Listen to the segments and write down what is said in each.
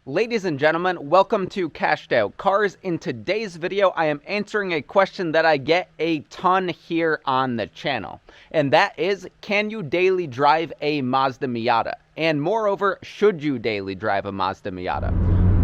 Ladies and gentlemen, welcome to Cashed Out Cars. In today's video, I am answering a question that I get a ton here on the channel. And that is, can you daily drive a Mazda Miata? And moreover, should you daily drive a Mazda Miata?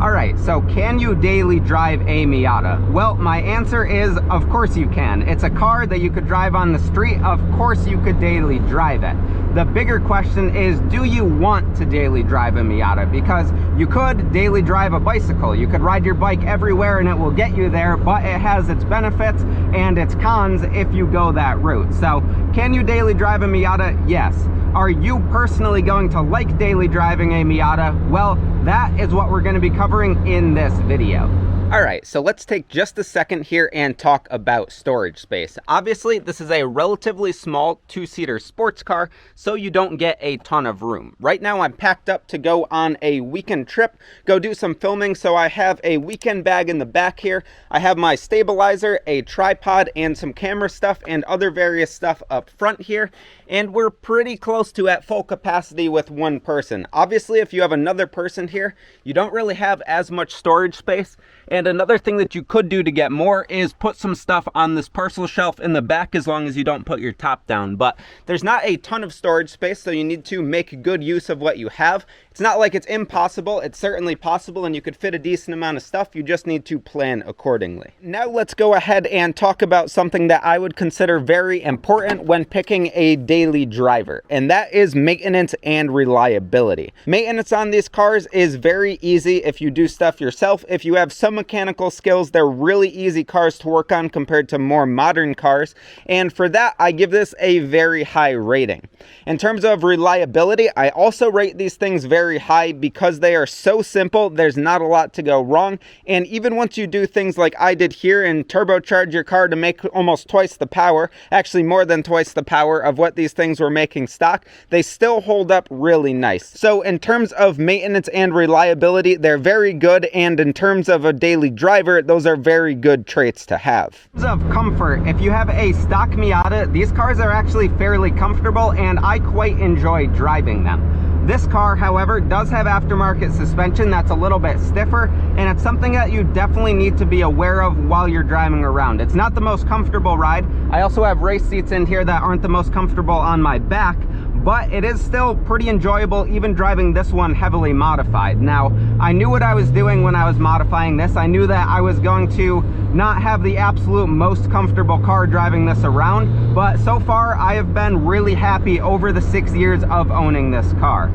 Alright, so can you daily drive a Miata? Well, my answer is, of course you can. It's a car that you could drive on the street. Of course you could daily drive it. The bigger question is, do you want to daily drive a Miata? Because you could daily drive a bicycle. You could ride your bike everywhere and it will get you there, but it has its benefits and its cons if you go that route. So, can you daily drive a Miata? Yes. Are you personally going to like daily driving a Miata? Well, that is what we're going to be covering in this video. Alright, so let's take just a second here and talk about storage space. Obviously, this is a relatively small two-seater sports car, so you don't get a ton of room. Right now, I'm packed up to go on a weekend trip, go do some filming, so I have a weekend bag in the back here. I have my stabilizer, a tripod, and some camera stuff, and other various stuff up front here. And we're pretty close to at full capacity with one person. Obviously, if you have another person here, you don't really have as much storage space. And another thing that you could do to get more is put some stuff on this parcel shelf in the back, as long as you don't put your top down. But there's not a ton of storage space, so you need to make good use of what you have. It's not like it's impossible. It's certainly possible, and you could fit a decent amount of stuff. You just need to plan accordingly. Now let's go ahead and talk about something that I would consider very important when picking a daily driver, and that is maintenance and reliability. Maintenance on these cars is very easy if you do stuff yourself. If you have some mechanical skills, they're really easy cars to work on compared to more modern cars, and for that I give this a very high rating. In terms of reliability, I also rate these things very high because they are so simple. There's not a lot to go wrong, and even once you do things like I did here and turbocharge your car to make almost twice the power, actually more than twice the power of what these things were making stock, they still hold up really nice. So in terms of maintenance and reliability, they're very good, and in terms of a daily driver, those are very good traits to have. In terms of comfort, if you have a stock Miata, these cars are actually fairly comfortable, and I quite enjoy driving them. This car, however, does have aftermarket suspension that's a little bit stiffer, and it's something that you definitely need to be aware of while you're driving around. It's not the most comfortable ride. I also have race seats in here that aren't the most comfortable on my back, but it is still pretty enjoyable even driving this one heavily modified. Now, I knew what I was doing when I was modifying this. I knew that I was going to not have the absolute most comfortable car driving this around, but so far I have been really happy over the 6 years of owning this car.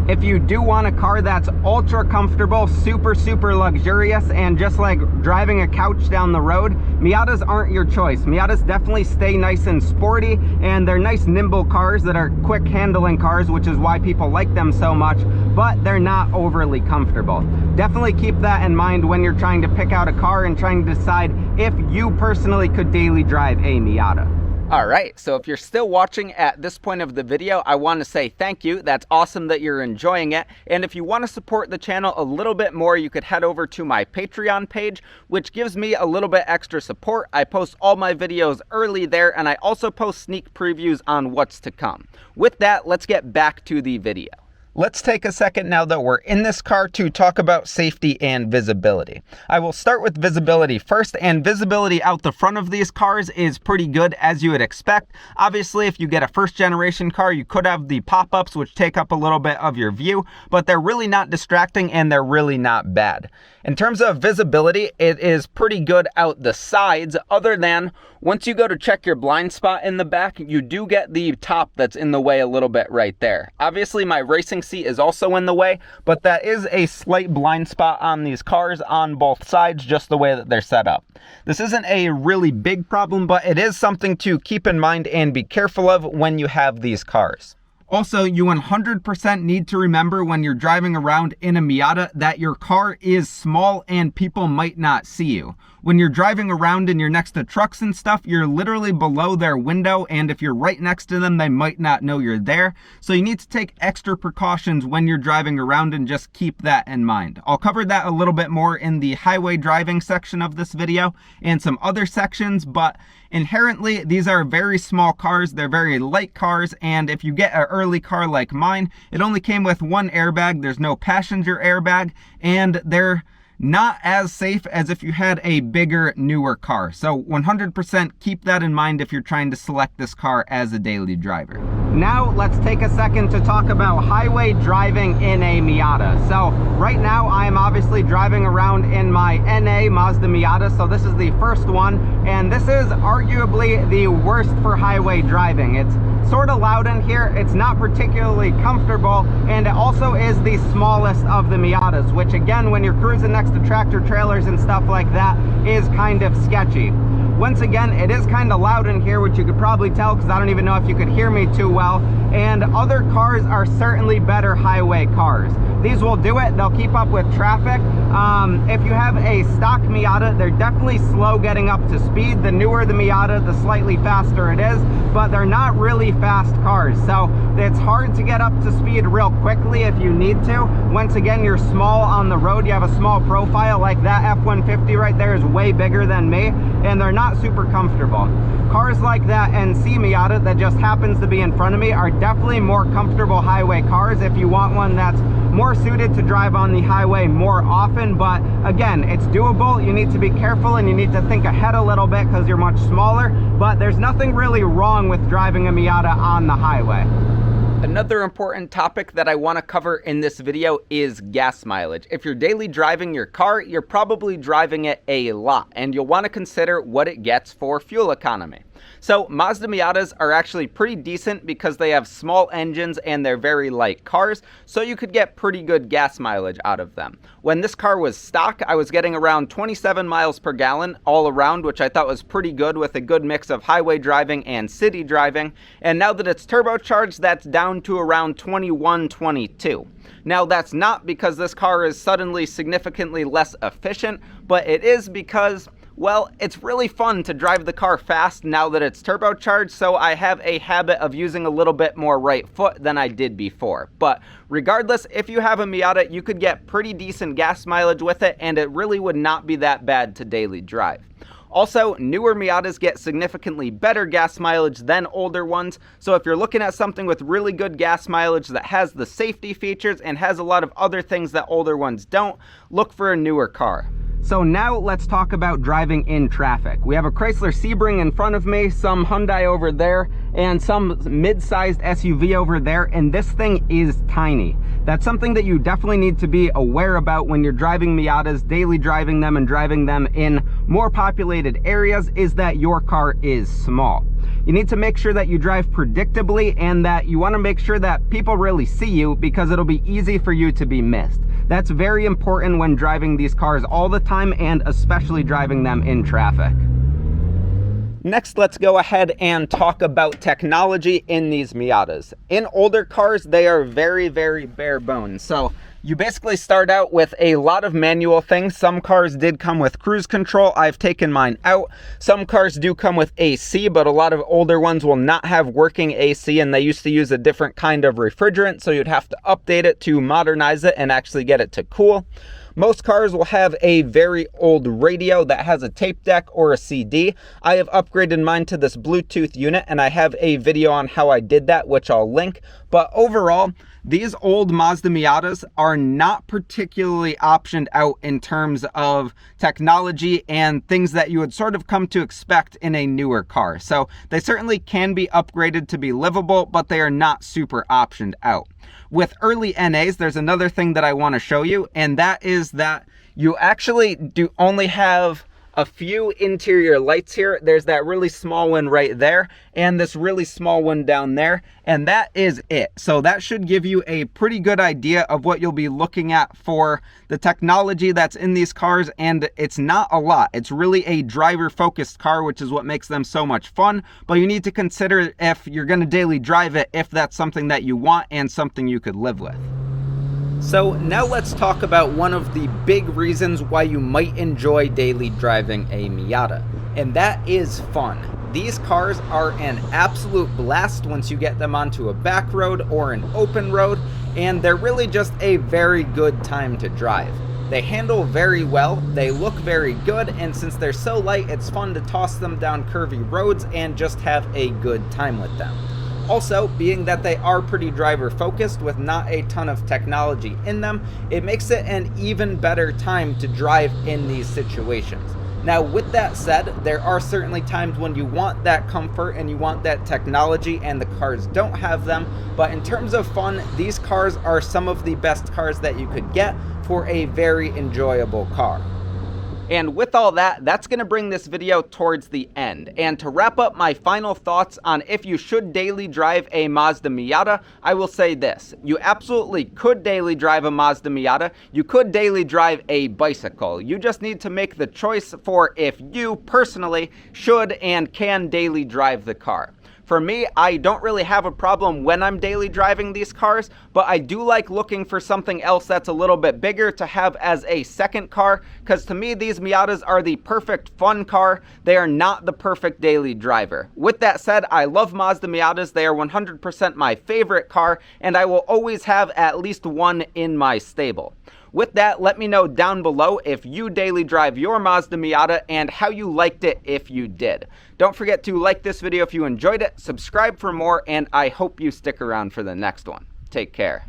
If you do want a car that's ultra comfortable, super luxurious, and just like driving a couch down the road, Miatas aren't your choice. Miatas definitely stay nice and sporty, and they're nice nimble cars that are quick handling cars, which is why people like them so much, but they're not overly comfortable. Definitely keep that in mind when you're trying to pick out a car and trying to decide if you personally could daily drive a Miata. Alright, so if you're still watching at this point of the video, I want to say thank you. That's awesome that you're enjoying it. And if you want to support the channel a little bit more, you could head over to my Patreon page, which gives me a little bit extra support. I post all my videos early there, and I also post sneak previews on what's to come. With that, let's get back to the video. Let's take a second now that we're in this car to talk about safety and visibility. I will start with visibility first, and visibility out the front of these cars is pretty good, as you would expect. Obviously, if you get a first generation car, you could have the pop-ups which take up a little bit of your view, but they're really not distracting and they're really not bad. In terms of visibility, it is pretty good out the sides, other than once you go to check your blind spot in the back, you do get the top that's in the way a little bit right there. Obviously, my racing seat is also in the way, but that is a slight blind spot on these cars on both sides, just the way that they're set up. This isn't a really big problem, but it is something to keep in mind and be careful of when you have these cars. Also, you 100% need to remember when you're driving around in a Miata that your car is small and people might not see you. when you're driving around and you're next to trucks and stuff, you're literally below their window, and if you're right next to them, they might not know you're there. So you need to take extra precautions when you're driving around, and just keep that in mind. I'll cover that a little bit more in the highway driving section of this video and some other sections, but inherently these are very small cars. They're very light cars, and if you get an early car like mine, it only came with one airbag. There's no passenger airbag, and they're not as safe as if you had a bigger, newer car. So 100% keep that in mind if you're trying to select this car as a daily driver. Now let's take a second to talk about highway driving in a Miata. So right now I am obviously driving around in my NA Mazda Miata. So this is the first one, and this is arguably the worst for highway driving. It's sort of loud in here, it's not particularly comfortable, and it also is the smallest of the Miatas, which again, when you're cruising next to tractor trailers and stuff like that, is kind of sketchy. Once again, it is kind of loud in here, which you could probably tell because I don't even know if you could hear me too well, and other cars are certainly better highway cars. These will do it, they'll keep up with traffic. If you have a stock Miata, they're definitely slow getting up to speed. The newer the Miata, the slightly faster it is, but they're not really fast cars, so it's hard to get up to speed real quickly if you need to. Once again, you're small on the road, you have a small profile. Like that F-150 right there is way bigger than me, and they're not super comfortable. Cars like that NC Miata that just happens to be in front of me are definitely more comfortable highway cars if you want one that's more suited to drive on the highway more often. But again, it's doable. You need to be careful and you need to think ahead a little bit because you're much smaller, but there's nothing really wrong with driving a Miata on the highway. Another important topic that I want to cover in this video is gas mileage. If you're daily driving your car, you're probably driving it a lot, and you'll want to consider what it gets for fuel economy. So Mazda Miatas are actually pretty decent because they have small engines and they're very light cars, so you could get pretty good gas mileage out of them. When this car was stock, I was getting around 27 miles per gallon all around, which I thought was pretty good with a good mix of highway driving and city driving. And now that it's turbocharged, that's down to around 21, 22. Now that's not because this car is suddenly significantly less efficient, but it is because, well, it's really fun to drive the car fast now that it's turbocharged, so I have a habit of using a little bit more right foot than I did before. But regardless, if you have a Miata, you could get pretty decent gas mileage with it, and it really would not be that bad to daily drive. Also, newer Miatas get significantly better gas mileage than older ones, so if you're looking at something with really good gas mileage that has the safety features and has a lot of other things that older ones don't, look for a newer car. So now let's talk about driving in traffic. We have a Chrysler Sebring in front of me, some Hyundai over there, and some mid-sized SUV over there, and this thing is tiny. That's something that you definitely need to be aware about when you're driving Miatas, daily driving them and driving them in more populated areas, is that your car is small. You need to make sure that you drive predictably and that you want to make sure that people really see you, because it'll be easy for you to be missed. That's very important when driving these cars all the time, and especially driving them in traffic. Next, let's go ahead and talk about technology in these Miatas. In older cars, they are very, very bare bones. So you basically start out with a lot of manual things. Some cars did come with cruise control. I've taken mine out. Some cars do come with AC, but a lot of older ones will not have working AC, and they used to use a different kind of refrigerant, so you'd have to update it to modernize it and actually get it to cool. Most cars will have a very old radio that has a tape deck or a CD. I have upgraded mine to this Bluetooth unit, and I have a video on how I did that, which I'll link. But overall, these old Mazda Miatas are not particularly optioned out in terms of technology and things that you would sort of come to expect in a newer car. So they certainly can be upgraded to be livable, but they are not super optioned out. With early NAs, there's another thing that I want to show you, and that is that you actually do only have a few interior lights here. There's that really small one right there, and this really small one down there, and that is it. So that should give you a pretty good idea of what you'll be looking at for the technology that's in these cars, and it's not a lot. It's really a driver-focused car, which is what makes them so much fun, but you need to consider if you're going to daily drive it, if that's something that you want and something you could live with. So now let's talk about one of the big reasons why you might enjoy daily driving a Miata, and that is fun. These cars are an absolute blast once you get them onto a back road or an open road, and they're really just a very good time to drive. They handle very well, they look very good, and since they're so light, it's fun to toss them down curvy roads and just have a good time with them. Also, being that they are pretty driver focused with not a ton of technology in them, it makes it an even better time to drive in these situations. Now, with that said, there are certainly times when you want that comfort and you want that technology and the cars don't have them, but in terms of fun, these cars are some of the best cars that you could get for a very enjoyable car. And with all that, that's going to bring this video towards the end. And to wrap up my final thoughts on if you should daily drive a Mazda Miata, I will say this. You absolutely could daily drive a Mazda Miata. You could daily drive a bicycle. You just need to make the choice for if you personally should and can daily drive the car. For me, I don't really have a problem when I'm daily driving these cars, but I do like looking for something else that's a little bit bigger to have as a second car, because to me, these Miatas are the perfect fun car. They are not the perfect daily driver. With that said, I love Mazda Miatas. They are 100% my favorite car, and I will always have at least one in my stable. With that, let me know down below if you daily drive your Mazda Miata and how you liked it if you did. Don't forget to like this video if you enjoyed it, subscribe for more, and I hope you stick around for the next one. Take care.